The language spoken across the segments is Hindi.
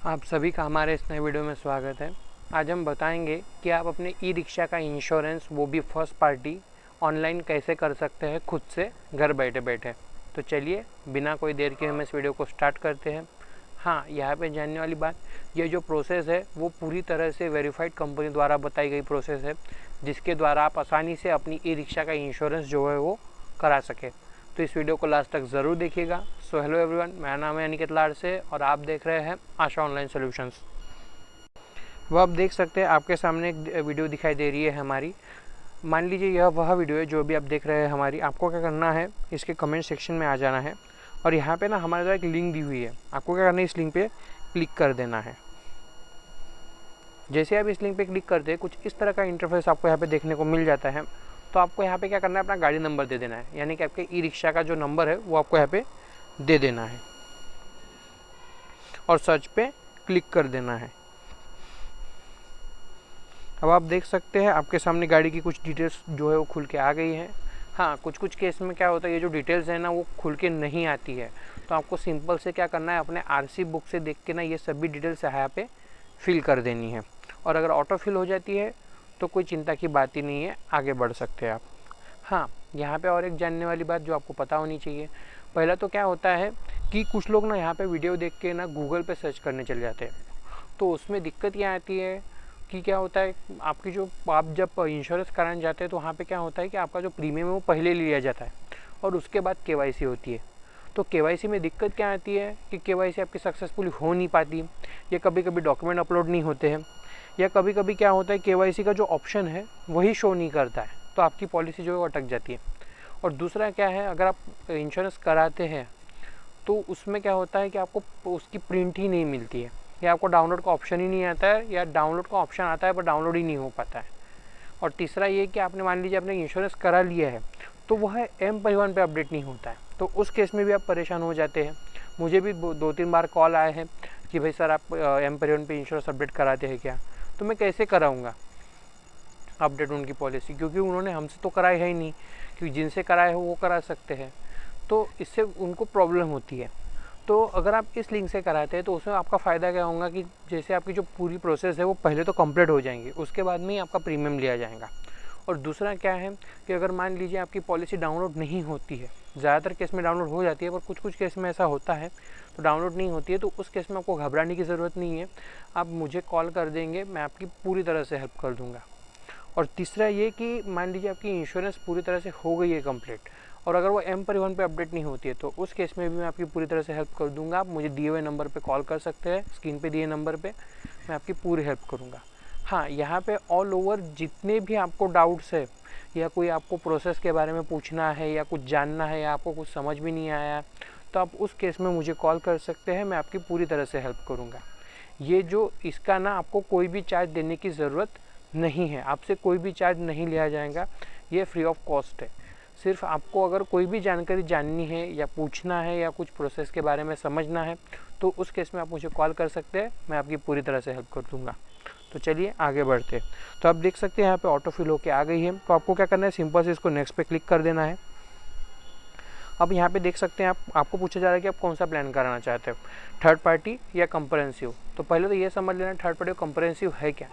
आप सभी का हमारे इस नए वीडियो में स्वागत है। आज हम बताएंगे कि आप अपने ई रिक्शा का इंश्योरेंस, वो भी फर्स्ट पार्टी, ऑनलाइन कैसे कर सकते हैं खुद से घर बैठे बैठे। तो चलिए बिना कोई देर के हम इस वीडियो को स्टार्ट करते हैं। हाँ, यहाँ पे जानने वाली बात, ये जो प्रोसेस है वो पूरी तरह से वेरीफाइड कंपनी द्वारा बताई गई प्रोसेस है, जिसके द्वारा आप आसानी से अपनी ई रिक्शा का इंश्योरेंस जो है वो करा सके। तो इस वीडियो को लास्ट तक ज़रूर देखिएगा। सो हेलो एवरीवन, मेरा नाम है अनिकेत लाड से और आप देख रहे हैं आशा ऑनलाइन सॉल्यूशंस। वो आप देख सकते हैं आपके सामने एक वीडियो दिखाई दे रही है हमारी। मान लीजिए यह वह वीडियो है जो भी आप देख रहे हैं हमारी। आपको क्या करना है, इसके कमेंट सेक्शन में आ जाना है और यहाँ पे ना हमारे द्वारा एक लिंक दी हुई है। आपको क्या करना है, इस लिंक पे क्लिक कर देना है। जैसे आप इस लिंक पे क्लिक करते हैं, कुछ इस तरह का इंटरफेस आपको यहाँ पे देखने को मिल जाता है। तो आपको यहाँ पे क्या करना है, अपना गाड़ी नंबर दे देना है, यानी कि आपके ई रिक्शा का जो नंबर है वो आपको यहाँ पे दे देना है और सर्च पे क्लिक कर देना है। अब आप देख सकते हैं आपके सामने गाड़ी की कुछ डिटेल्स जो है वो खुल के आ गई है। हाँ, कुछ केस में क्या होता है, ये जो डिटेल्स है ना वो खुल के नहीं आती है। तो आपको सिंपल से क्या करना है, अपने आरसी बुक से देख के ना ये सभी डिटेल्स यहाँ पे फिल कर देनी है। और अगर ऑटो फिल हो जाती है तो कोई चिंता की बात ही नहीं है, आगे बढ़ सकते हैं आप। हाँ, यहाँ पे और एक जानने वाली बात जो आपको पता होनी चाहिए। पहला तो क्या होता है कि कुछ लोग ना यहाँ पे वीडियो देख के ना गूगल पे सर्च करने चले जाते हैं। तो उसमें दिक्कत ये आती है कि क्या होता है, आपकी जो आप जब इंश्योरेंस कराने जाते हैं तो वहाँ पे क्या होता है कि आपका जो प्रीमियम है वो पहले लिया जाता है और उसके बाद केवाईसी होती है। तो केवाईसी में दिक्कत क्या आती है कि केवाईसी आपकी सक्सेसफुल हो नहीं पाती, या कभी कभी डॉक्यूमेंट अपलोड नहीं होते हैं, या कभी कभी क्या होता है केवाईसी का जो ऑप्शन है वही शो नहीं करता है, तो आपकी पॉलिसी जो है वो अटक जाती है। और दूसरा क्या है, अगर आप इंश्योरेंस कराते हैं तो उसमें क्या होता है कि आपको उसकी प्रिंट ही नहीं मिलती है, या आपको डाउनलोड का ऑप्शन ही नहीं आता है, या डाउनलोड का ऑप्शन आता है पर डाउनलोड ही नहीं हो पाता है। और तीसरा ये कि आपने मान लीजिए आपने इंश्योरेंस करा लिया है तो वह एम परिवहन पे अपडेट नहीं होता है, तो उस केस में भी आप परेशान हो जाते हैं। मुझे भी 2-3 बार कॉल आए हैं कि भाई सर आप एम परिवहन पे इंश्योरेंस अपडेट कराते हैं क्या। तो मैं कैसे कराऊँगा अपडेट उनकी पॉलिसी, क्योंकि उन्होंने हमसे तो कराई है ही नहीं, क्योंकि जिनसे कराए हो वो करा सकते हैं। तो इससे उनको प्रॉब्लम होती है। तो अगर आप इस लिंक से कराते हैं तो उसमें आपका फ़ायदा क्या होगा कि जैसे आपकी जो पूरी प्रोसेस है वो पहले तो कंप्लीट हो जाएंगी, उसके बाद में ही आपका प्रीमियम लिया जाएगा। और दूसरा क्या है कि अगर मान लीजिए आपकी पॉलिसी डाउनलोड नहीं होती है, ज़्यादातर केस में डाउनलोड हो जाती है पर कुछ केस में ऐसा होता है तो डाउनलोड नहीं होती है, तो उस केस में आपको घबराने की ज़रूरत नहीं है। आप मुझे कॉल कर देंगे, मैं आपकी पूरी तरह से हेल्प कर दूँगा। और तीसरा ये कि मान लीजिए आपकी इंश्योरेंस पूरी तरह से हो गई है कंप्लीट, और अगर वो एम परिवहन पे अपडेट नहीं होती है तो उस केस में भी मैं आपकी पूरी तरह से हेल्प कर दूंगा। आप मुझे दिए हुए नंबर पे कॉल कर सकते हैं, स्क्रीन पे दिए नंबर पे मैं आपकी पूरी हेल्प करूंगा। हाँ, यहाँ पे ऑल ओवर जितने भी आपको डाउट्स है, या कोई आपको प्रोसेस के बारे में पूछना है, या कुछ जानना है, या आपको कुछ समझ भी नहीं आया, तो आप उस केस में मुझे कॉल कर सकते हैं, मैं आपकी पूरी तरह से हेल्प करूँगा। ये जो इसका ना आपको कोई भी चार्ज देने की ज़रूरत नहीं है, आपसे कोई भी चार्ज नहीं लिया जाएगा, ये फ्री ऑफ कॉस्ट है। सिर्फ आपको अगर कोई भी जानकारी जाननी है या पूछना है या कुछ प्रोसेस के बारे में समझना है तो उस केस में आप मुझे कॉल कर सकते हैं, मैं आपकी पूरी तरह से हेल्प कर दूंगा। तो चलिए आगे बढ़ते हैं। तो आप देख सकते हैं यहाँ पे ऑटो फिल होके आ गई है। तो आपको क्या करना है, सिंपल से इसको नेक्स्ट पे क्लिक कर देना है। अब यहाँ पे देख सकते हैं आपको पूछा जा रहा है कि आप कौन सा प्लान कराना चाहते हो, थर्ड पार्टी या कंप्रहेंसिव। तो पहले तो ये समझ लेना थर्ड पार्टी और कंप्रहेंसिव है क्या।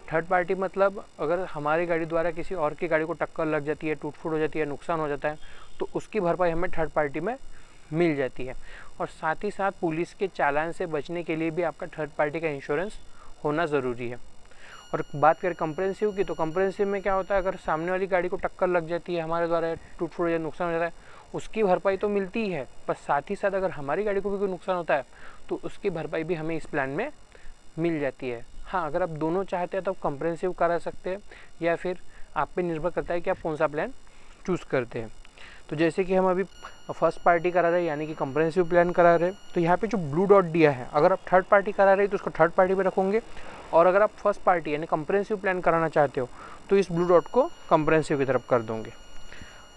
थर्ड पार्टी मतलब अगर हमारी गाड़ी द्वारा किसी और की गाड़ी को टक्कर लग जाती है, टूट फूट हो जाती है, नुकसान हो जाता है, तो उसकी भरपाई हमें थर्ड पार्टी में मिल जाती है। और साथ ही साथ पुलिस के चालान से बचने के लिए भी आपका थर्ड पार्टी का इंश्योरेंस होना ज़रूरी है। और बात करें कंप्रहेंसिव की, तो कंप्रहेंसिव में क्या होता है, अगर सामने वाली गाड़ी को टक्कर लग जाती है हमारे द्वारा, टूट फूट या नुकसान हो जाता है, उसकी भरपाई तो मिलती है, पर साथ ही साथ अगर हमारी गाड़ी को भी कोई नुकसान होता है तो उसकी भरपाई भी हमें इस प्लान में मिल जाती है। हाँ, अगर आप दोनों चाहते हैं तो आप कंप्रहेंसिव करा सकते हैं, या फिर आप पे निर्भर करता है कि आप कौन सा प्लान चूज़ करते हैं। तो जैसे कि हम अभी फर्स्ट पार्टी करा रहे हैं, यानी कि कंप्रहेंसिव प्लान करा रहे हैं, तो यहाँ पे जो ब्लू डॉट दिया है, अगर आप थर्ड पार्टी करा रहे हैं तो उसको थर्ड पार्टी पे रखोगे, और अगर आप फर्स्ट पार्टी यानी कंप्रहेंसिव प्लान कराना चाहते हो तो इस ब्लू डॉट को कंप्रहेंसिव की तरफ कर दोगे।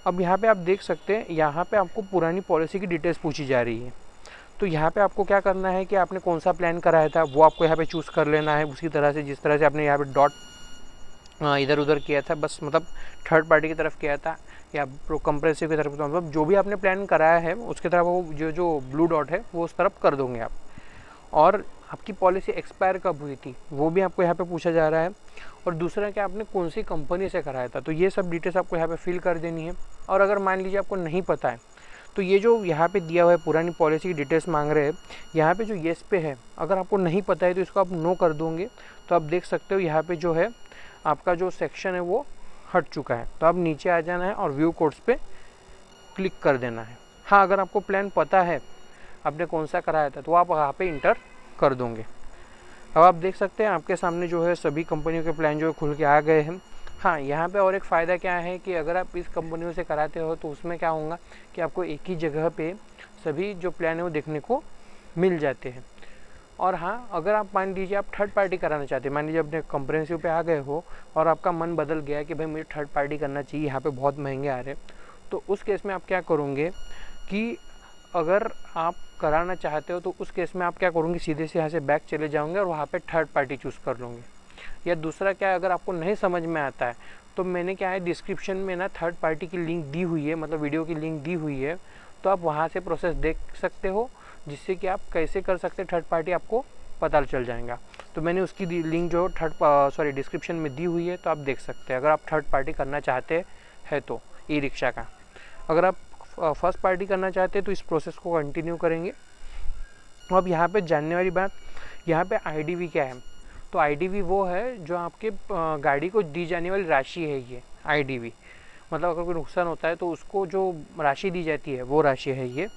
अब यहाँ पे आप देख सकते हैं, यहाँ पे आपको पुरानी पॉलिसी की डिटेल्स पूछी जा रही है। तो यहाँ पे आपको क्या करना है कि आपने कौन सा प्लान कराया था वो आपको यहाँ पे चूज़ कर लेना है, उसी तरह से जिस तरह से आपने यहाँ पे डॉट इधर उधर किया था, बस मतलब थर्ड पार्टी की तरफ किया था या कंप्रेसिव की तरफ, मतलब जो भी आपने प्लान कराया है उसकी तरफ वो जो ब्लू डॉट है वो उस तरफ कर दोगे आप। और आपकी पॉलिसी एक्सपायर कब हुई थी वो भी आपको यहाँ पे पूछा जा रहा है, और दूसरा क्या आपने कौन सी कंपनी से कराया था, तो ये सब डिटेल्स आपको यहाँ पे फिल कर देनी है। और अगर मान लीजिए आपको नहीं पता है तो ये जो यहाँ पे दिया हुआ है पुरानी पॉलिसी की डिटेल्स मांग रहे हैं, यहाँ पे जो येस पे है, अगर आपको नहीं पता है तो इसको आप नो कर दोगे। तो आप देख सकते हो यहाँ पे जो है आपका जो सेक्शन है वो हट चुका है। तो आप नीचे आ जाना है और व्यू कोड्स पे क्लिक कर देना है। हाँ, अगर आपको प्लान पता है आपने कौन सा कराया था तो आप वहाँ पे इंटर कर दोगे। अब आप देख सकते हैं आपके सामने जो है सभी कंपनियों के प्लान जो है खुल के आ गए हैं। हाँ, यहाँ पे और एक फ़ायदा क्या है कि अगर आप इस कंपनियों से कराते हो तो उसमें क्या होगा कि आपको एक ही जगह पे सभी जो प्लान है वो देखने को मिल जाते हैं। और हाँ, अगर आप मान लीजिए आप थर्ड पार्टी कराना चाहते हैं, मान लीजिए अपने कंप्रेहेंसिव पे आ गए हो और आपका मन बदल गया कि भाई मुझे थर्ड पार्टी करना चाहिए, यहाँ पे बहुत महंगे आ रहे हैं, तो उस केस में आप क्या करोगे कि अगर आप कराना चाहते हो तो उस केस में आप क्या करोगे, सीधे से यहाँ से बैक चले जाओगे और वहाँ पे थर्ड पार्टी चूज़ कर लोगे। या दूसरा क्या है, अगर आपको नहीं समझ में आता है तो मैंने क्या है डिस्क्रिप्शन में ना थर्ड पार्टी की लिंक दी हुई है, मतलब वीडियो की लिंक दी हुई है, तो आप वहाँ से प्रोसेस देख सकते हो, जिससे कि आप कैसे कर सकते हैं थर्ड पार्टी आपको पता चल जाएगा। तो मैंने उसकी लिंक जो डिस्क्रिप्शन में दी हुई है, तो आप देख सकते हैं अगर आप थर्ड पार्टी करना चाहते हैं तो ई रिक्शा का। अगर आप फर्स्ट पार्टी करना चाहते हैं तो इस प्रोसेस को कंटिन्यू करेंगे। अब यहाँ पे जानने वाली बात, यहाँ पे आईडीवी क्या है, तो आईडीवी वो है जो आपके गाड़ी को दी जाने वाली राशि है। ये आईडीवी मतलब अगर कोई नुकसान होता है तो उसको जो राशि दी जाती है वो राशि है ये।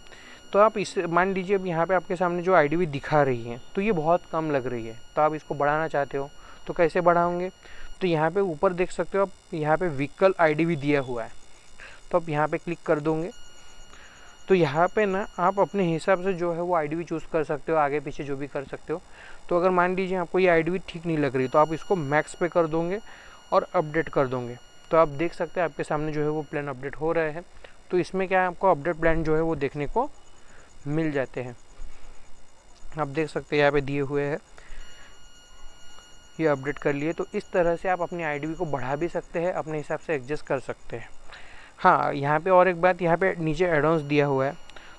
तो आप इस मान लीजिए अब यहाँ पे आपके सामने जो आईडीवी दिखा रही है तो ये बहुत कम लग रही है, तो आप इसको बढ़ाना चाहते हो तो कैसे बढ़ाओगे, तो यहाँ पे ऊपर देख सकते हो आप, यहाँ पे व्हीकल आईडीवी दिया हुआ है, तो आप यहाँ पे क्लिक कर दोगे। तो यहाँ पे ना आप अपने हिसाब से जो है वो आईडीवी चूज़ कर सकते हो, आगे पीछे जो भी कर सकते हो। तो अगर मान लीजिए आपको ये आईडीवी ठीक नहीं लग रही तो आप इसको मैक्स पे कर दोगे और अपडेट कर दोगे। तो आप देख सकते हैं आपके सामने जो है वो प्लान अपडेट हो रहे हैं। तो इसमें क्या है, आपको अपडेट प्लान जो है वो देखने को मिल जाते हैं। आप देख सकते हैं यहाँ पे दिए हुए हैं, ये अपडेट कर लिए। तो इस तरह से आप अपनी आईडीवी को बढ़ा भी सकते हैं, अपने हिसाब से एडजस्ट कर सकते हैं। हाँ, यहाँ पे और एक बात, यहाँ पे नीचे एडॉन्स दिया हुआ है,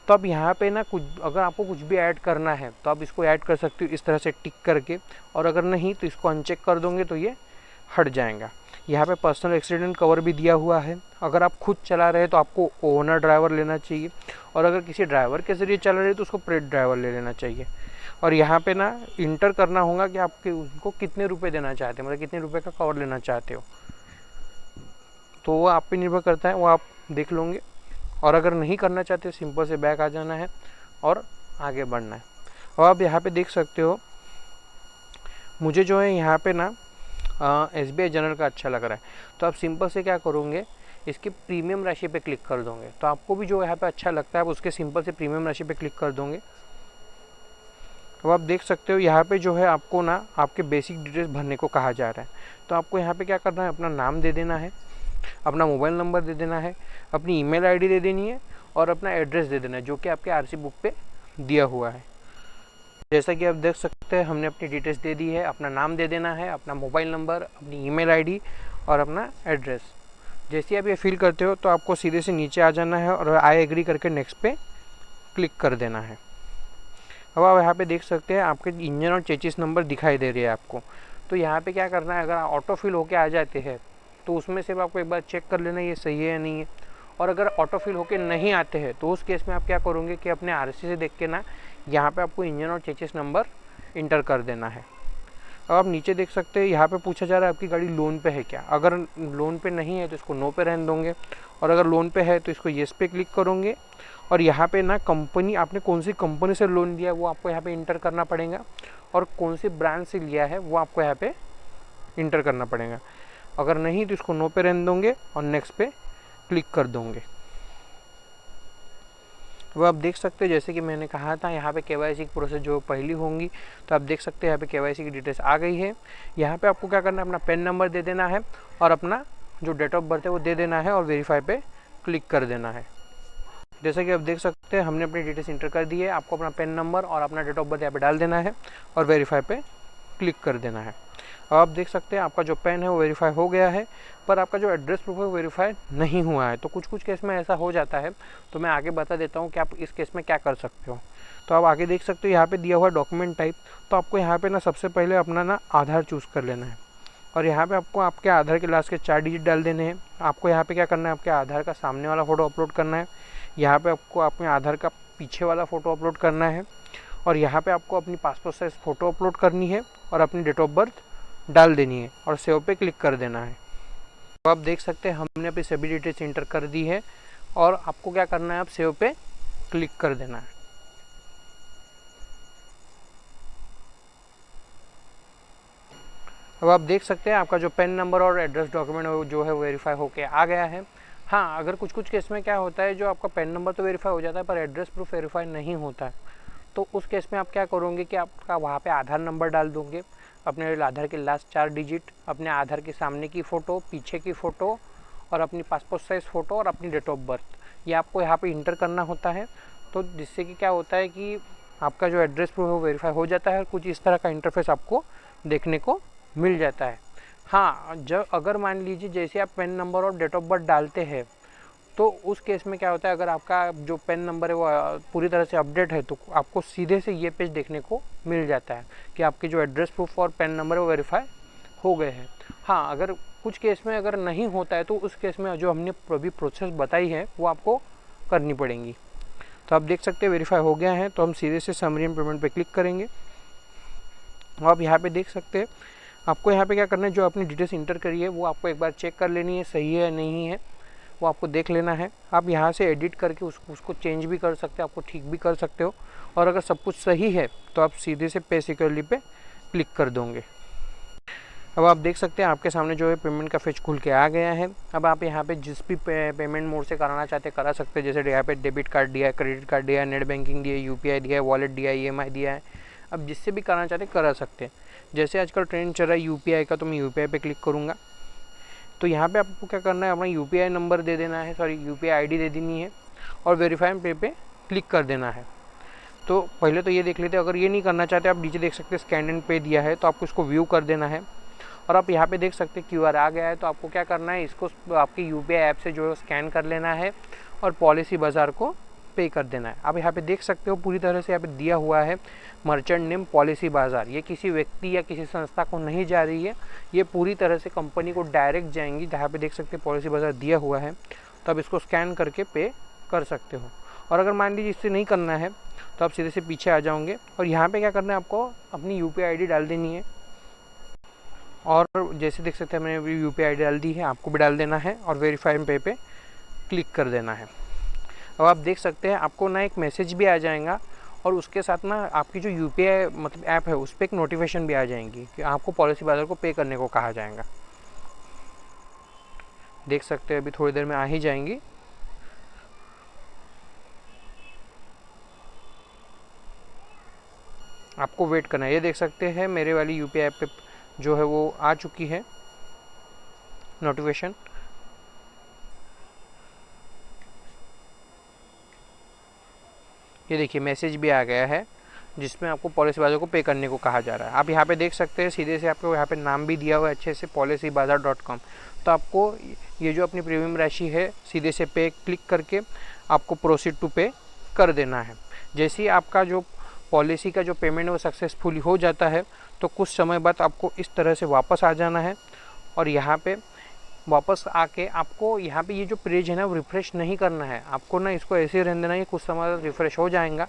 तो आप यहाँ पे ना कुछ अगर आपको कुछ भी ऐड करना है तो आप इसको ऐड कर सकते हो इस तरह से टिक करके, और अगर नहीं तो इसको अनचेक कर दोगे तो ये हट जाएगा। यहाँ पे पर्सनल एक्सीडेंट कवर भी दिया हुआ है। अगर आप खुद चला रहे हैं तो आपको ओनर ड्राइवर लेना चाहिए, और अगर किसी ड्राइवर के ज़रिए चला रहे तो उसको पेड ड्राइवर ले लेना चाहिए। और यहाँ पे ना इंटर करना होगा कि आपके उनको कितने रुपए देना चाहते हैं, मतलब कितने रुपए का कवर लेना चाहते हो, तो वो आप पे निर्भर करता है, वो आप देख लोगे। और अगर नहीं करना चाहते सिंपल से बैक आ जाना है और आगे बढ़ना है। और आप यहाँ पे देख सकते हो मुझे जो है यहाँ पे ना SBI जनरल का अच्छा लग रहा है, तो आप सिंपल से क्या करोगे, इसकी प्रीमियम राशि पे क्लिक कर दोगे। तो आपको भी जो यहाँ पे अच्छा लगता है आप उसके सिंपल से प्रीमियम राशि पे क्लिक कर दोगे। अब आप देख सकते हो यहाँ पे जो है आपको ना आपके बेसिक डिटेल्स भरने को कहा जा रहा है। तो आपको यहाँ पे क्या करना है, अपना नाम दे देना है, अपना मोबाइल नंबर दे देना है, अपनी ईमेल आईडी दे देनी है और अपना एड्रेस दे देना है जो कि आपके आरसी बुक पे दिया हुआ है। जैसा कि आप देख सकते हैं हमने अपनी डिटेल्स दे दी है, अपना नाम दे देना है, अपना मोबाइल नंबर, अपनी ईमेल आईडी और अपना एड्रेस। जैसे ही आप ये फिल करते हो तो आपको सीधे से नीचे आ जाना है और आई एग्री करके नेक्स्ट पे क्लिक कर देना है। अब आप यहाँ पे देख सकते हैं आपके इंजन और चेसिस नंबर दिखाई दे रही है आपको। तो यहाँ पे क्या करना है, अगर ऑटो फिल होके आ जाते हैं तो उसमें से आपको एक बार चेक कर लेना ये सही है या नहीं है। और अगर ऑटो फिल होके नहीं आते हैं तो उस केस में आप क्या करोगे कि अपने आरसी से देख के ना यहाँ पे आपको इंजन और चेसिस नंबर इंटर कर देना है। अब आप नीचे देख सकते हैं यहाँ पे पूछा जा रहा है आपकी गाड़ी लोन पे है क्या। अगर लोन पे नहीं है तो इसको नो पे रहने दोगे, और अगर लोन पे है तो इसको येस पे क्लिक करोगे। और यहाँ पे ना कंपनी, आपने कौन सी कंपनी से लोन लिया है वो आपको यहाँ पे इंटर करना पड़ेगा, और कौन सी ब्रांड से लिया है वो आपको यहाँ पे इंटर करना पड़ेगा। अगर नहीं तो इसको नो पे रहने दोगे और नेक्स्ट पे क्लिक कर दोगे। वो आप देख सकते हैं जैसे कि मैंने कहा था यहाँ पे केवाईसी की प्रोसेस जो पहली होंगी, तो आप देख सकते हैं यहाँ पे केवाईसी की डिटेल्स आ गई है। यहाँ पे आपको क्या करना है, अपना पैन नंबर दे देना है और अपना जो डेट ऑफ बर्थ है वो दे देना है और वेरीफाई पे क्लिक कर देना है। जैसा कि आप देख सकते हैं हमने अपनी डिटेल्स इंटर कर दी है। आपको अपना पैन नंबर और अपना डेट ऑफ बर्थ यहाँ पे डाल देना है और वेरीफाई पे क्लिक कर देना है। अब आप देख सकते हैं आपका जो पैन है वो वेरीफाई हो गया है, पर आपका जो एड्रेस प्रूफ है वो वेरीफाई नहीं हुआ है। तो कुछ केस में ऐसा हो जाता है, तो मैं आगे बता देता हूँ कि आप इस केस में क्या कर सकते हो। तो आप आगे देख सकते हो यहाँ पे दिया हुआ डॉक्यूमेंट टाइप। तो आपको यहाँ पे ना सबसे पहले अपना ना आधार चूज़ कर लेना है और यहाँ पे आपको आपके आधार के लास्ट के 4 डिजिट डाल देने हैं। आपको यहाँ पे क्या करना है, आपके आधार का सामने वाला फ़ोटो अपलोड करना है, यहाँ पे आपको अपने आधार का पीछे वाला फ़ोटो अपलोड करना है और यहाँ पे आपको अपनी पासपोर्ट साइज़ फ़ोटो अपलोड करनी है और अपनी डेट ऑफ बर्थ डाल देनी है और सेव पे क्लिक कर देना है। तो आप देख सकते हैं हमने अपनी सभी डिटेल्स इंटर कर दी है और आपको क्या करना है, आप सेव पे क्लिक कर देना है। अब आप देख सकते हैं आपका जो पैन नंबर और एड्रेस डॉक्यूमेंट जो है वेरीफाई होके आ गया है। हाँ, अगर कुछ केस में क्या होता है, जो आपका पैन नंबर तो वेरीफाई हो जाता है पर एड्रेस प्रूफ वेरीफाई नहीं होता है, तो उस केस में आप क्या करोगे कि आपका वहाँ पे आधार नंबर डाल दोगे, अपने आधार के लास्ट 4 डिजिट, अपने आधार के सामने की फ़ोटो, पीछे की फ़ोटो और अपनी पासपोर्ट साइज़ फ़ोटो और अपनी डेट ऑफ बर्थ, ये आपको यहाँ पे इंटर करना होता है। तो जिससे कि क्या होता है कि आपका जो एड्रेस प्रूफ है वो वेरीफाई हो जाता है और कुछ इस तरह का इंटरफेस आपको देखने को मिल जाता है। हाँ, जब अगर मान लीजिए जैसे आप पैन नंबर और डेट ऑफ बर्थ डालते हैं तो उस केस में क्या होता है, अगर आपका जो पैन नंबर है वो पूरी तरह से अपडेट है तो आपको सीधे से ये पेज देखने को मिल जाता है कि आपके जो एड्रेस प्रूफ और पैन नंबर है वो वेरीफाई हो गए हैं। हाँ, अगर कुछ केस में अगर नहीं होता है तो उस केस में जो हमने अभी प्रोसेस बताई है वो आपको करनी पड़ेंगी। तो आप देख सकते हैं वेरीफाई हो गया है, तो हम सीधे से समरी एंड पेमेंट पे क्लिक करेंगे। आप यहाँ पे देख सकते हैं आपको यहाँ पे क्या करना है, जो आपने डिटेल्स इंटर करी है वो आपको एक बार चेक कर लेनी है, सही है या नहीं है वो आपको देख लेना है। आप यहाँ से एडिट करके उसको चेंज भी कर सकते हो, आपको ठीक भी कर सकते हो और अगर सब कुछ सही है तो आप सीधे से पे सिक्योरली पे क्लिक कर दोगे। अब आप देख सकते हैं आपके सामने जो है पेमेंट का फेच खुल के आ गया है। अब आप यहाँ पे जिस भी पेमेंट मोड से कराना चाहते हैं करा सकते हैं, जैसे यहाँ पे डेबिट कार्ड दिया है, क्रेडिट कार्ड दिया है, नेट बैंकिंग दिया है, यूपीआई दिया है, वॉलेट दिया है, ईएमआई दिया है। अब जिससे भी कराना चाहते हैं करा सकते हैं। जैसे आजकल ट्रेंड चल रहा है यूपीआई का, तो मैं यूपीआई पे क्लिक करूँगा। तो यहाँ पे आपको क्या करना है, अपना यूपीआई नंबर दे देना है, सॉरी यूपीआई आईडी दे देनी है और वेरीफाई पे क्लिक कर देना है। तो पहले तो ये देख लेते हैं, अगर ये नहीं करना चाहते आप नीचे देख सकते हैं स्कैन एंड पे दिया है, तो आपको इसको व्यू कर देना है। और आप यहाँ पे देख सकते हैं क्यूआर आ गया है, तो आपको क्या करना है, इसको आपके यूपीआई ऐप से जो है स्कैन कर लेना है और पॉलिसी बाज़ार को पे कर देना है। आप यहाँ पे देख सकते हो पूरी तरह से यहाँ पे दिया हुआ है मर्चेंट नेम पॉलिसी बाज़ार। ये किसी व्यक्ति या किसी संस्था को नहीं जा रही है, ये पूरी तरह से कंपनी को डायरेक्ट जाएंगी। यहाँ पे देख सकते हैं पॉलिसी बाज़ार दिया हुआ है, तो आप इसको स्कैन करके पे कर सकते हो। और अगर मान लीजिए इससे नहीं करना है तो आप सीधे से पीछे आ जाओगे और यहाँ पे क्या करना है, आपको अपनी यूपीआई आईडी डाल देनी है। और जैसे देख सकते हैं मैंने भी यूपीआई आईडी डाल दी है, आपको भी डाल देना है और वेरीफाई पे क्लिक कर देना है। अब आप देख सकते हैं आपको ना एक मैसेज भी आ जाएगा और उसके साथ ना आपकी जो यूपीआई मतलब ऐप है उस पर एक नोटिफिकेशन भी आ जाएंगी कि आपको पॉलिसी बाज़ार को पे करने को कहा जाएगा। देख सकते हैं अभी थोड़ी देर में आ ही जाएंगी। आपको वेट करना है। ये देख सकते हैं मेरे वाली यूपीआई ऐप पे जो है वो आ चुकी है नोटिफिकेशन। ये देखिए मैसेज भी आ गया है जिसमें आपको पॉलिसी बाज़ार को पे करने को कहा जा रहा है। आप यहाँ पे देख सकते हैं सीधे से आपको यहाँ पे नाम भी दिया हुआ है अच्छे से policybazaar.com। तो आपको ये जो अपनी प्रीमियम राशि है सीधे से पे क्लिक करके आपको प्रोसीड टू पे कर देना है। जैसे ही आपका जो पॉलिसी का जो पेमेंट वो सक्सेसफुली हो जाता है तो कुछ समय बाद आपको इस तरह से वापस आ जाना है और यहाँ पे वापस आके आपको यहाँ पे ये जो पेज है ना वो रिफ़्रेश नहीं करना है, आपको ना इसको ऐसे ही रहने देना है, कुछ समय रिफ़्रेश हो जाएगा।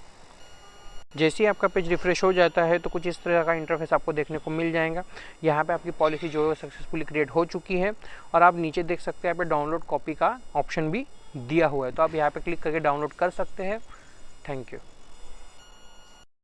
जैसे ही आपका पेज रिफ़्रेश हो जाता है तो कुछ इस तरह का इंटरफेस आपको देखने को मिल जाएगा। यहाँ पे आपकी पॉलिसी जो है सक्सेसफुली क्रिएट हो चुकी है और आप नीचे देख सकते हैं यहाँ पे डाउनलोड कॉपी का ऑप्शन भी दिया हुआ है, तो आप यहाँ पे क्लिक करके डाउनलोड कर सकते हैं। Thank you.